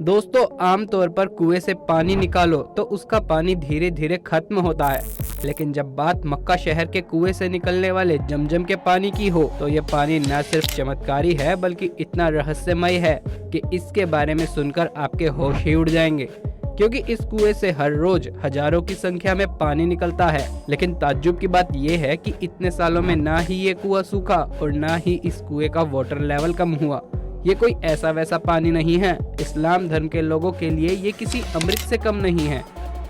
दोस्तों, आमतौर पर कुएं से पानी निकालो तो उसका पानी धीरे धीरे खत्म होता है, लेकिन जब बात मक्का शहर के कुएं से निकलने वाले जमजम के पानी की हो तो ये पानी न सिर्फ चमत्कारी है बल्कि इतना रहस्यमय है कि इसके बारे में सुनकर आपके होश ही उड़ जाएंगे। क्योंकि इस कुएं से हर रोज हजारों की संख्या में पानी निकलता है, लेकिन ताज्जुब की बात यह है कि इतने सालों में ना ही ये कुआं सूखा और ना ही इस कुएं का वाटर लेवल कम हुआ। ये कोई ऐसा वैसा पानी नहीं है। इस्लाम धर्म के लोगों के लिए ये किसी अमृत से कम नहीं है,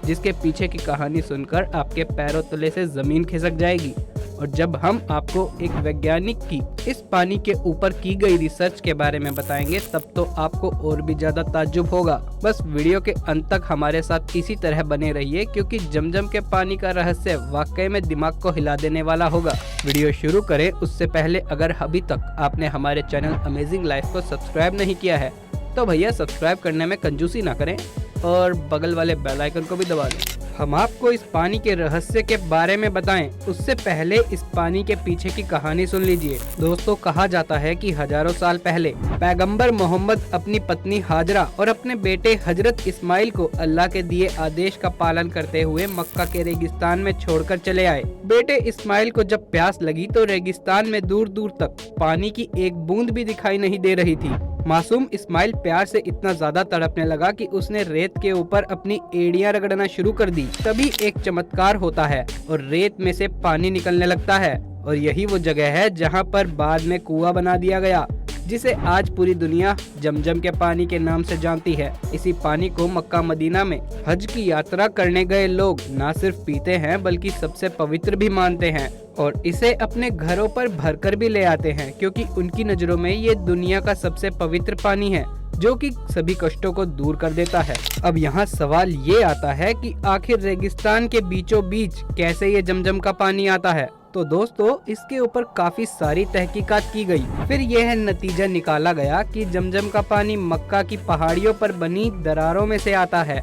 जिसके पीछे की कहानी सुनकर आपके पैरों तले से जमीन खिसक जाएगी। और जब हम आपको एक वैज्ञानिक की इस पानी के ऊपर की गई रिसर्च के बारे में बताएंगे, तब तो आपको और भी ज्यादा ताज्जुब होगा। बस वीडियो के अंत तक हमारे साथ इसी तरह बने रहिए, क्योंकि जमजम के पानी का रहस्य वाकई में दिमाग को हिला देने वाला होगा। वीडियो शुरू करें उससे पहले अगर अभी तक आपने हमारे चैनल अमेजिंग लाइफ को सब्सक्राइब नहीं किया है तो भैया सब्सक्राइब करने में कंजूसी ना करें और बगल वाले बेल आइकन को भी दबा दें। हम आपको इस पानी के रहस्य के बारे में बताएं, उससे पहले इस पानी के पीछे की कहानी सुन लीजिए। दोस्तों, कहा जाता है कि हजारों साल पहले पैगंबर मोहम्मद अपनी पत्नी हाजरा और अपने बेटे हजरत इस्माइल को अल्लाह के दिए आदेश का पालन करते हुए मक्का के रेगिस्तान में छोड़कर चले आए। बेटे इस्माइल को जब प्यास लगी तो रेगिस्तान में दूर दूर तक पानी की एक बूंद भी दिखाई नहीं दे रही थी। मासूम इस्माइल प्यार से इतना ज्यादा तड़पने लगा कि उसने रेत के ऊपर अपनी एड़ियां रगड़ना शुरू कर दी। तभी एक चमत्कार होता है और रेत में से पानी निकलने लगता है, और यही वो जगह है जहां पर बाद में कुआं बना दिया गया, जिसे आज पूरी दुनिया जमजम के पानी के नाम से जानती है। इसी पानी को मक्का मदीना में हज की यात्रा करने गए लोग न सिर्फ पीते हैं बल्कि सबसे पवित्र भी मानते हैं, और इसे अपने घरों पर भरकर भी ले आते हैं, क्योंकि उनकी नजरों में ये दुनिया का सबसे पवित्र पानी है जो कि सभी कष्टों को दूर कर देता है। अब यहाँ सवाल ये आता है कि आखिर रेगिस्तान के बीचों बीच कैसे ये जमजम का पानी आता है। तो दोस्तों, इसके ऊपर काफी सारी तहकीकात की गई। फिर यह नतीजा निकाला गया कि जमजम का पानी मक्का की पहाड़ियों पर बनी दरारों में से आता है,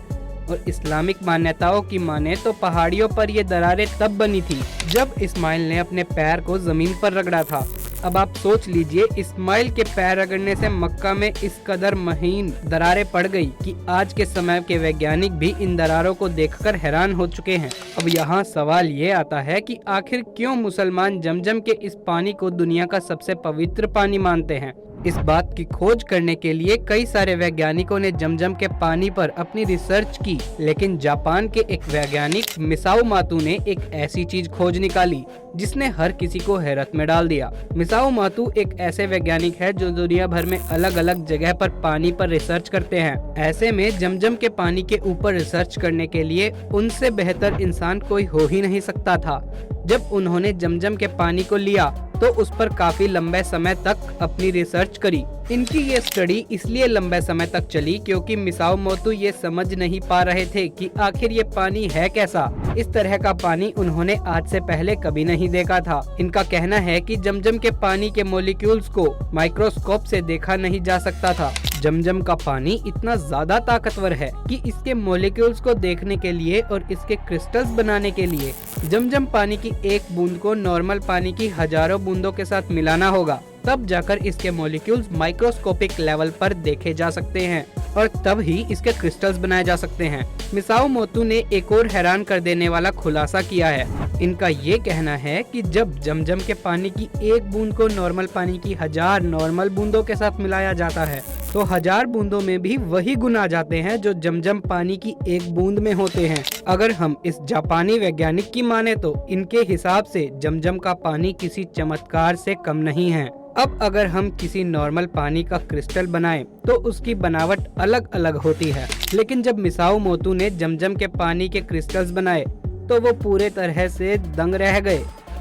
और इस्लामिक मान्यताओं की माने तो पहाड़ियों पर ये दरारें तब बनी थी जब इस्माइल ने अपने पैर को जमीन पर रगड़ा था। अब आप सोच लीजिए, इस्माइल के पैर रगड़ने से मक्का में इस कदर महीन दरारें पड़ गई कि आज के समय के वैज्ञानिक भी इन दरारों को देखकर हैरान हो चुके हैं। अब यहाँ सवाल ये आता है कि आखिर क्यों मुसलमान जमजम के इस पानी को दुनिया का सबसे पवित्र पानी मानते हैं। इस बात की खोज करने के लिए कई सारे वैज्ञानिकों ने जमजम के पानी पर अपनी रिसर्च की, लेकिन जापान के एक वैज्ञानिक मिसाओ मातू ने एक ऐसी चीज खोज निकाली जिसने हर किसी को हैरत में डाल दिया। मिसाओ मातू एक ऐसे वैज्ञानिक है जो दुनिया भर में अलग अलग जगह पर पानी पर रिसर्च करते हैं। ऐसे में जमजम के पानी के ऊपर रिसर्च करने के लिए उनसे बेहतर इंसान कोई हो ही नहीं सकता था। जब उन्होंने जमजम के पानी को लिया तो उस पर काफी लंबे समय तक अपनी रिसर्च करी। इनकी ये स्टडी इसलिए लंबे समय तक चली क्योंकि मिसाओ मोतू ये समझ नहीं पा रहे थे कि आखिर ये पानी है कैसा। इस तरह का पानी उन्होंने आज से पहले कभी नहीं देखा था। इनका कहना है कि जमजम के पानी के मॉलिक्यूल्स को माइक्रोस्कोप से देखा नहीं जा सकता था। जमजम का पानी इतना ज्यादा ताकतवर है कि इसके मॉलिक्यूल्स को देखने के लिए और इसके क्रिस्टल्स बनाने के लिए जमजम पानी की एक बूंद को नॉर्मल पानी की हजारों बूंदों के साथ मिलाना होगा, तब जाकर इसके मॉलिक्यूल्स माइक्रोस्कोपिक लेवल पर देखे जा सकते हैं और तब ही इसके क्रिस्टल्स बनाए जा सकते हैं। मिसाओ मोतू ने एक और हैरान कर देने वाला खुलासा किया है। इनका ये कहना है कि जब जमजम के पानी की एक बूंद को नॉर्मल पानी की 1000 नॉर्मल बूंदों के साथ मिलाया जाता है तो 1000 बूंदों में भी वही गुण आ जाते हैं जो जमजम पानी की एक बूंद में होते हैं। अगर हम इस जापानी वैज्ञानिक की माने तो इनके हिसाब से जमजम का पानी किसी चमत्कार से कम नहीं है। अब अगर हम किसी नॉर्मल पानी का क्रिस्टल बनाएं तो उसकी बनावट अलग अलग होती है, लेकिन जब मिसाओ मोतू ने जमजम के पानी के क्रिस्टल्स बनाए तो वो पूरे तरह से दंग रह गए,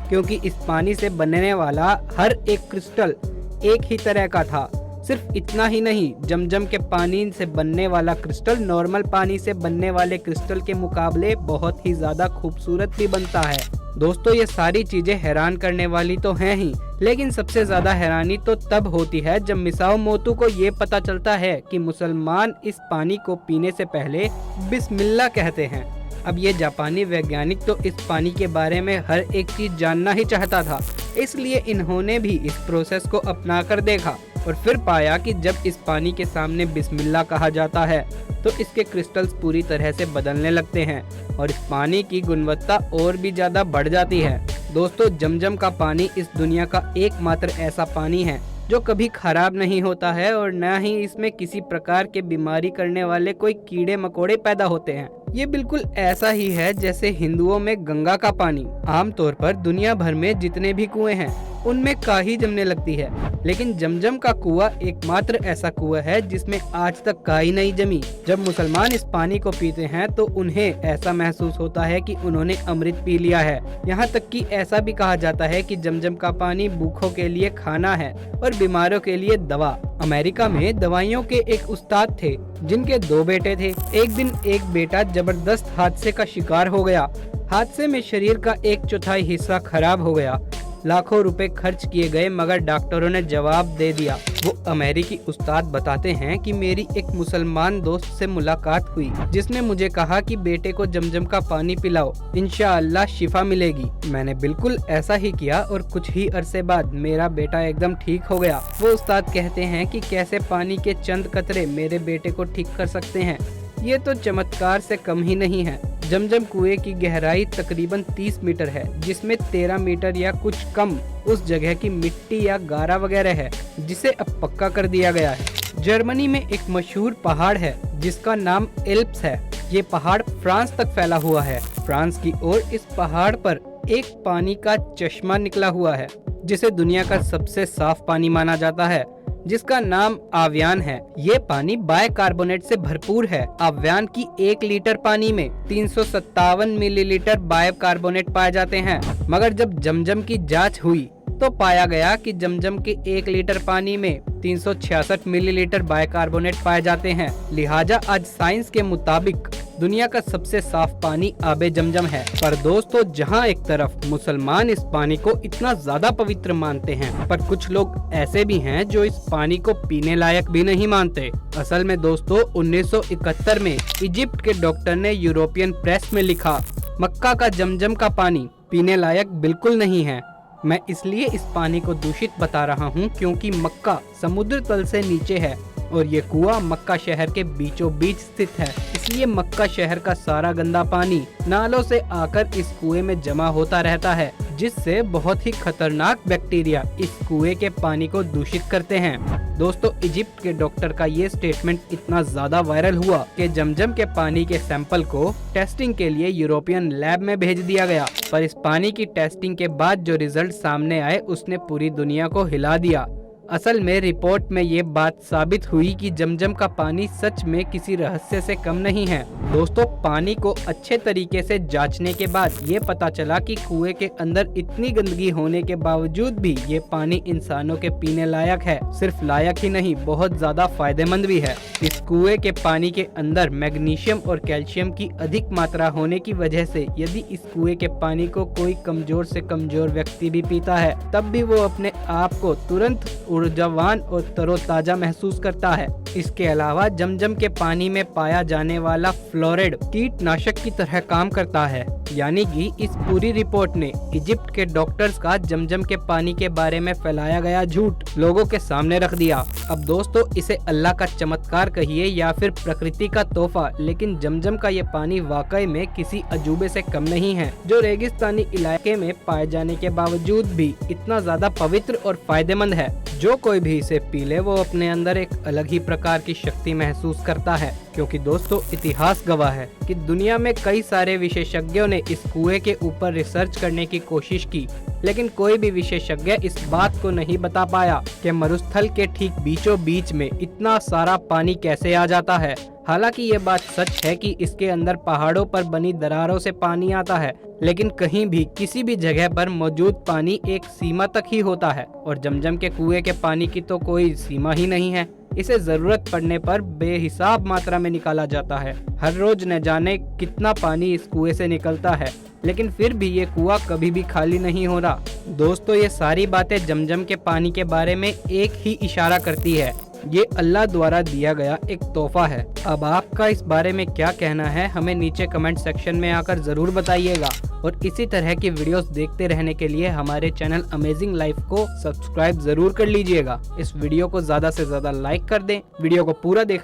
क्योंकि इस पानी से बनने वाला हर एक क्रिस्टल एक ही तरह का था। सिर्फ इतना ही नहीं, जमजम के पानी से बनने वाला क्रिस्टल नॉर्मल पानी से बनने वाले क्रिस्टल के मुकाबले बहुत ही ज्यादा खूबसूरत भी बनता है। दोस्तों, ये सारी चीजें हैरान करने वाली तो हैं ही, लेकिन सबसे ज्यादा हैरानी तो तब होती है जब मिसाओ मोतू को ये पता चलता है कि मुसलमान इस पानी को पीने से पहले बिस्मिल्लाह कहते हैं। अब ये जापानी वैज्ञानिक तो इस पानी के बारे में हर एक चीज जानना ही चाहता था, इसलिए इन्होंने भी इस प्रोसेस को अपना कर देखा और फिर पाया कि जब इस पानी के सामने बिस्मिल्लाह कहा जाता है तो इसके क्रिस्टल्स पूरी तरह से बदलने लगते हैं और इस पानी की गुणवत्ता और भी ज़्यादा बढ़ जाती है। दोस्तों, जमजम का पानी इस दुनिया का एकमात्र ऐसा पानी है जो कभी खराब नहीं होता है और न ही इसमें किसी प्रकार के बीमारी करने वाले कोई कीड़े मकोड़े पैदा होते हैं। ये बिल्कुल ऐसा ही है जैसे हिंदुओं में गंगा का पानी। आमतौर पर दुनिया भर में जितने भी कुएं हैं उनमें काई जमने लगती है, लेकिन जमजम का कुआं एकमात्र ऐसा कुआं है जिसमें आज तक काई नहीं जमी। जब मुसलमान इस पानी को पीते हैं तो उन्हें ऐसा महसूस होता है कि उन्होंने अमृत पी लिया है। यहाँ तक कि ऐसा भी कहा जाता है कि जमजम का पानी भूखों के लिए खाना है और बीमारों के लिए दवा। अमेरिका में दवाइयों के एक उस्ताद थे जिनके 2 बेटे थे। एक दिन एक बेटा जबरदस्त हादसे का शिकार हो गया। हादसे में शरीर का 1/4 हिस्सा खराब हो गया। लाखों रुपए खर्च किए गए मगर डॉक्टरों ने जवाब दे दिया। वो अमेरिकी उस्ताद बताते हैं कि मेरी एक मुसलमान दोस्त से मुलाकात हुई जिसने मुझे कहा कि बेटे को जमजम का पानी पिलाओ, इंशाअल्लाह शिफा मिलेगी। मैंने बिल्कुल ऐसा ही किया और कुछ ही अरसे बाद मेरा बेटा एकदम ठीक हो गया। वो उस्ताद कहते हैं कि कैसे पानी के चंद कतरे मेरे बेटे को ठीक कर सकते हैं। ये तो चमत्कार से कम ही नहीं है। जमजम कुएं की गहराई तकरीबन 30 मीटर है, जिसमें 13 मीटर या कुछ कम उस जगह की मिट्टी या गारा वगैरह है जिसे अब पक्का कर दिया गया है। जर्मनी में एक मशहूर पहाड़ है जिसका नाम एल्प्स है। ये पहाड़ फ्रांस तक फैला हुआ है। फ्रांस की ओर इस पहाड़ पर एक पानी का चश्मा निकला हुआ है जिसे दुनिया का सबसे साफ पानी माना जाता है, जिसका नाम आव्यान है। ये पानी बायकार्बोनेट से भरपूर है। आव्यान की 1 लीटर पानी में 357 मिलीलीटर बायकार्बोनेट पाए जाते हैं, मगर जब जमजम की जांच हुई तो पाया गया कि जमजम के 1 लीटर पानी में 366 मिलीलीटर बायकार्बोनेट पाए जाते हैं। लिहाजा आज साइंस के मुताबिक दुनिया का सबसे साफ पानी आबे जमजम है। पर दोस्तों, जहां एक तरफ मुसलमान इस पानी को इतना ज्यादा पवित्र मानते हैं, पर कुछ लोग ऐसे भी हैं जो इस पानी को पीने लायक भी नहीं मानते। असल में दोस्तों, 1971 में इजिप्ट के डॉक्टर ने यूरोपियन प्रेस में लिखा, मक्का का जमजम का पानी पीने लायक बिल्कुल नहीं है। मैं इसलिए इस पानी को दूषित बता रहा हूँ क्योंकि मक्का समुद्र तल से नीचे है और ये कुआं मक्का शहर के बीचों बीच स्थित है। इसलिए मक्का शहर का सारा गंदा पानी नालों से आकर इस कुएं में जमा होता रहता है, जिससे बहुत ही खतरनाक बैक्टीरिया इस कुएं के पानी को दूषित करते हैं। दोस्तों, इजिप्ट के डॉक्टर का ये स्टेटमेंट इतना ज्यादा वायरल हुआ कि जमजम के पानी के सैंपल को टेस्टिंग के लिए यूरोपियन लैब में भेज दिया गया। पर इस पानी की टेस्टिंग के बाद जो रिजल्ट सामने आए उसने पूरी दुनिया को हिला दिया। असल में रिपोर्ट में ये बात साबित हुई कि जमजम का पानी सच में किसी रहस्य से कम नहीं है। दोस्तों, पानी को अच्छे तरीके से जांचने के बाद ये पता चला कि कुएं के अंदर इतनी गंदगी होने के बावजूद भी ये पानी इंसानों के पीने लायक है। सिर्फ लायक ही नहीं, बहुत ज्यादा फायदेमंद भी है। इस कुएं के पानी के अंदर मैग्नीशियम और कैल्शियम की अधिक मात्रा होने की वजह से यदि इस कुएं के पानी को कोई कमजोर से कमजोर व्यक्ति भी पीता है, तब भी वो अपने आप को तुरंत ऊर्जावान और तरोताजा महसूस करता है। इसके अलावा जमजम के पानी में पाया जाने वाला फ्लोराइड कीटनाशक की तरह काम करता है। यानी कि इस पूरी रिपोर्ट ने इजिप्ट के डॉक्टर्स का जमजम के पानी के बारे में फैलाया गया झूठ लोगों के सामने रख दिया। अब दोस्तों, इसे अल्लाह का चमत्कार कहिए या फिर प्रकृति का तोहफा, लेकिन जमजम का ये पानी वाकई में किसी अजूबे से कम नहीं है, जो रेगिस्तानी इलाके में पाए जाने के बावजूद भी इतना ज्यादा पवित्र और फायदेमंद है। जो कोई भी इसे पी ले वो अपने अंदर एक अलग ही प्रकार की शक्ति महसूस करता है। क्योंकि दोस्तों, इतिहास गवाह है कि दुनिया में कई सारे विशेषज्ञों ने इस कुएं के ऊपर रिसर्च करने की कोशिश की, लेकिन कोई भी विशेषज्ञ इस बात को नहीं बता पाया कि मरुस्थल के ठीक बीचों बीच में इतना सारा पानी कैसे आ जाता है। हालांकि ये बात सच है कि इसके अंदर पहाड़ों पर बनी दरारों से पानी आता है, लेकिन कहीं भी किसी भी जगह पर मौजूद पानी एक सीमा तक ही होता है और जमजम के कुएं के पानी की तो कोई सीमा ही नहीं है। इसे जरूरत पड़ने पर बेहिसाब मात्रा में निकाला जाता है। हर रोज न जाने कितना पानी इस कुएं से निकलता है, लेकिन फिर भी ये कुआं कभी भी खाली नहीं हो रहा। दोस्तों, ये सारी बातें जमजम के पानी के बारे में एक ही इशारा करती है ये अल्लाह द्वारा दिया गया एक तोहफा है। अब आपका इस बारे में क्या कहना है हमें नीचे कमेंट सेक्शन में आकर जरूर बताइएगा। और इसी तरह की वीडियोस देखते रहने के लिए हमारे चैनल अमेजिंग लाइफ को सब्सक्राइब जरूर कर लीजिएगा। इस वीडियो को ज्यादा से ज्यादा लाइक कर दें, वीडियो को पूरा देख